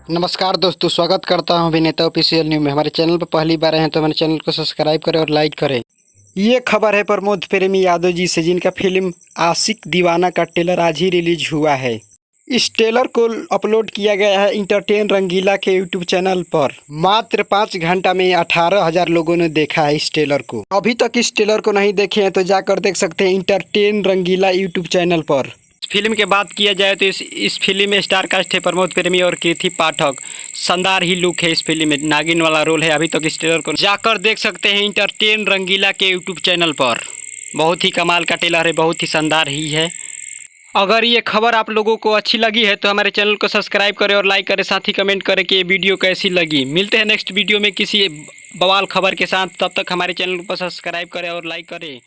नमस्कार दोस्तों, स्वागत करता हूं अभिनेता ऑफिशियल न्यूज में। हमारे चैनल पर पहली बार आए हैं तो हमारे चैनल को सब्सक्राइब करें और लाइक करें। ये खबर है प्रमोद प्रेमी यादव जी से, जिनका फिल्म आशिक दीवाना का ट्रेलर आज ही रिलीज हुआ है। इस ट्रेलर को अपलोड किया गया है इंटरटेन रंगीला के यूट्यूब चैनल पर। मात्र 5 घंटा में 18,000 लोगों ने देखा है इस ट्रेलर को। अभी तक इस ट्रेलर को नहीं देखे हैं तो जाकर देख सकते हैं इंटरटेन रंगीला यूट्यूब चैनल पर। फिल्म के बात किया जाए तो इस फिल्म में स्टार कास्ट है प्रमोद प्रेमी और कीर्ति पाठक। शानदार ही लुक है इस फिल्म में, नागिन वाला रोल है। अभी तक इस ट्रेलर को जाकर देख सकते हैं इंटरटेन रंगीला के यूट्यूब चैनल पर। बहुत ही कमाल का ट्रेलर है, बहुत ही शानदार ही है। अगर ये खबर आप लोगों को अच्छी लगी है तो हमारे चैनल को सब्सक्राइब करें और लाइक करें, साथ ही कमेंट करें कि ये वीडियो कैसी लगी। मिलते हैं नेक्स्ट वीडियो में किसी बवाल खबर के साथ। तब तक हमारे चैनल को सब्सक्राइब करें और लाइक करें।